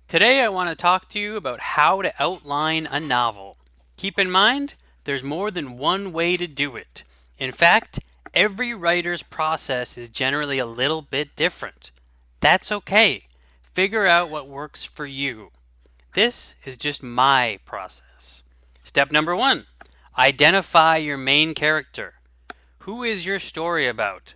Today I want to talk to you about how to outline a novel. Keep in mind, there's more than one way to do it. In fact, every writer's process is generally a little bit different. That's okay. Figure out what works for you. This is just my process. Step number one, identify your main character. Who is your story about?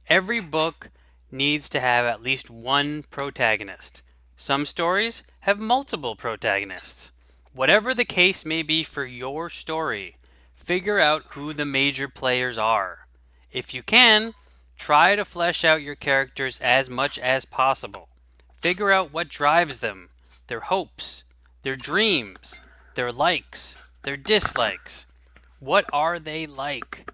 Every book needs to have at least one protagonist. Some stories have multiple protagonists. Whatever the case may be for your story, figure out who the major players are. If you can, try to flesh out your characters as much as possible. Figure out what drives them, their hopes, their dreams, their likes, their dislikes. What are they like?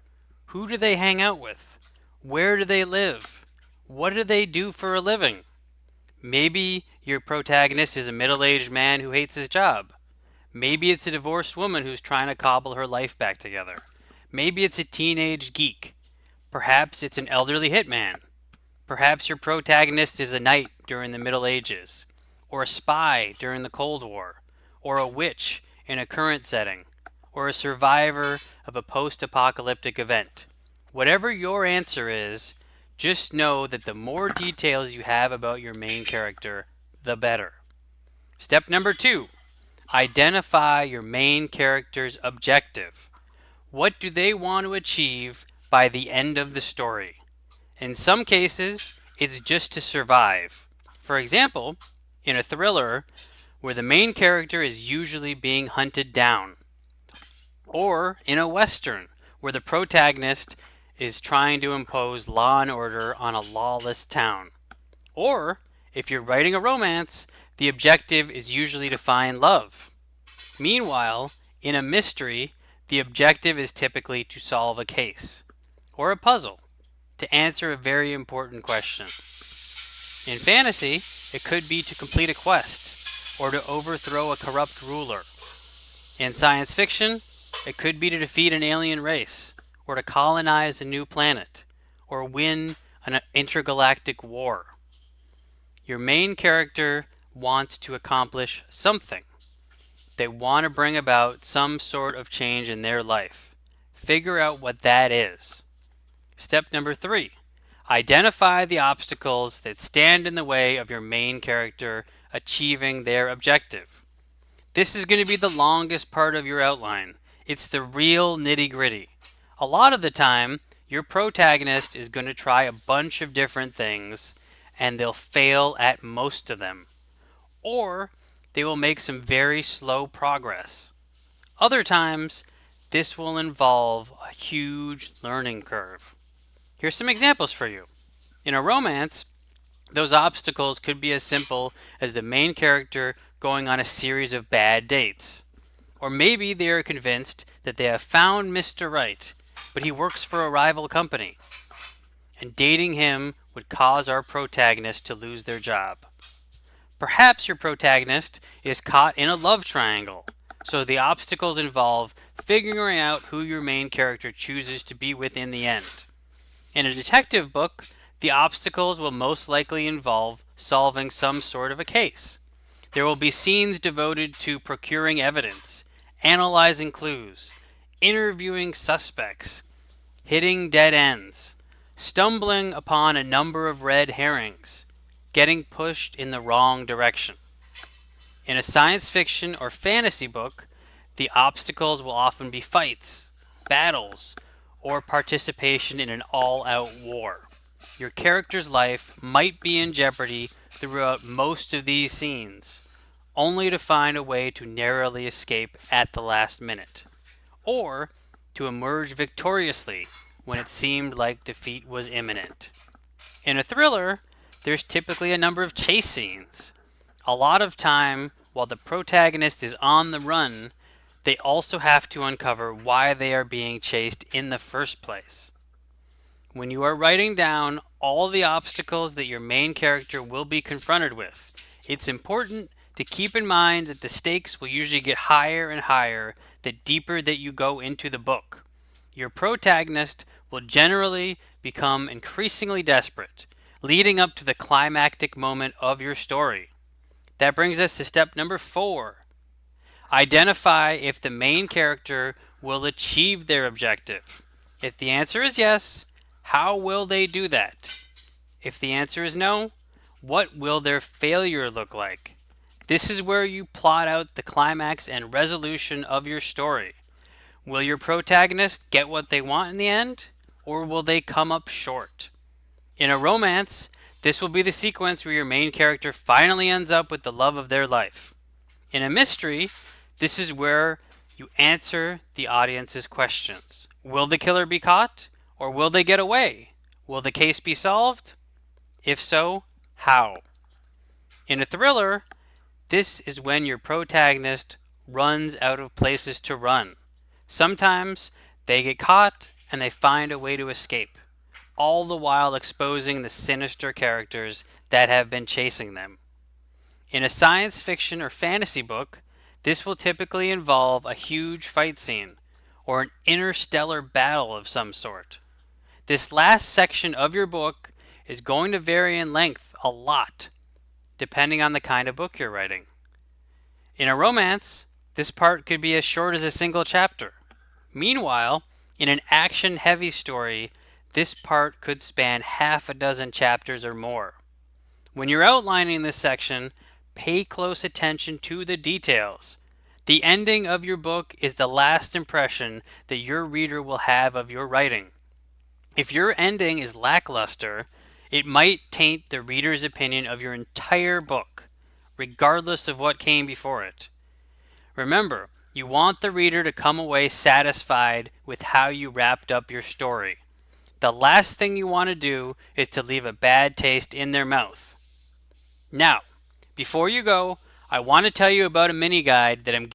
Who do they hang out with? Where do they live? What do they do for a living? Maybe your protagonist is a middle aged man who hates his job. Maybe it's a divorced woman who's trying to cobble her life back together. Maybe it's a teenage geek. Perhaps it's an elderly hitman. Perhaps your protagonist is a knight during the Middle Ages, or a spy during the Cold War, or a witch in a current setting, or a survivor of a post apocalyptic event. Whatever your answer is, just know that the more details you have about your main character, the better. Step number two, identify your main character's objective. What do they want to achieve by the end of the story? In some cases, it's just to survive. For example, in a thriller where the main character is usually being hunted down, or in a western where the protagonist is trying to impose law and order on a lawless town. Or, if you're writing a romance, the objective is usually to find love. Meanwhile, in a mystery, the objective is typically to solve a case or a puzzle, to answer a very important question. In fantasy, it could be to complete a quest or to overthrow a corrupt ruler. In science fiction, it could be to defeat an alien race or to colonize a new planet or win an intergalactic war. Your main character wants to accomplish something. They want to bring about some sort of change in their life. Figure out what that is. Step number three, identify the obstacles that stand in the way of your main character achieving their objective. This is going to be the longest part of your outline. It's the real nitty-gritty. A lot of the time, your protagonist is going to try a bunch of different things and they'll fail at most of them. Or they will make some very slow progress. Other times, this will involve a huge learning curve. Here's some examples for you. In a romance, those obstacles could be as simple as the main character going on a series of bad dates. Or maybe they are convinced that they have found Mr. Right, but he works for a rival company, and dating him would cause our protagonist to lose their job. Perhaps your protagonist is caught in a love triangle, so the obstacles involve figuring out who your main character chooses to be with in the end. In a detective book, the obstacles will most likely involve solving some sort of a case. There will be scenes devoted to procuring evidence, analyzing clues, interviewing suspects, hitting dead ends, stumbling upon a number of red herrings, getting pushed in the wrong direction. In a science fiction or fantasy book, the obstacles will often be fights, battles, or participation in an all-out war. Your character's life might be in jeopardy throughout most of these scenes, only to find a way to narrowly escape at the last minute, or to emerge victoriously when it seemed like defeat was imminent. In a thriller, there's typically a number of chase scenes. A lot of time, while the protagonist is on the run, they also have to uncover why they are being chased in the first place. When you are writing down all the obstacles that your main character will be confronted with, it's important to keep in mind that the stakes will usually get higher and higher the deeper that you go into the book. Your protagonist will generally become increasingly desperate, leading up to the climactic moment of your story. That brings us to step number 4. Identify if the main character will achieve their objective. If the answer is yes, how will they do that? If the answer is no, what will their failure look like? This is where you plot out the climax and resolution of your story. Will your protagonist get what they want in the end, or will they come up short? In a romance, this will be the sequence where your main character finally ends up with the love of their life. In a mystery, this is where you answer the audience's questions. Will the killer be caught, or will they get away? Will the case be solved? If so, how? In a thriller, this is when your protagonist runs out of places to run. Sometimes they get caught and they find a way to escape, all the while exposing the sinister characters that have been chasing them. In a science fiction or fantasy book, this will typically involve a huge fight scene or an interstellar battle of some sort. This last section of your book is going to vary in length a lot, depending on the kind of book you're writing. In a romance, this part could be as short as a single chapter. Meanwhile, in an action-heavy story, this part could span half a dozen chapters or more. When you're outlining this section, pay close attention to the details. The ending of your book is the last impression that your reader will have of your writing. If your ending is lackluster, it might taint the reader's opinion of your entire book, regardless of what came before it. Remember, you want the reader to come away satisfied with how you wrapped up your story. The last thing you want to do is to leave a bad taste in their mouth. Now, before you go, I want to tell you about a mini guide that I'm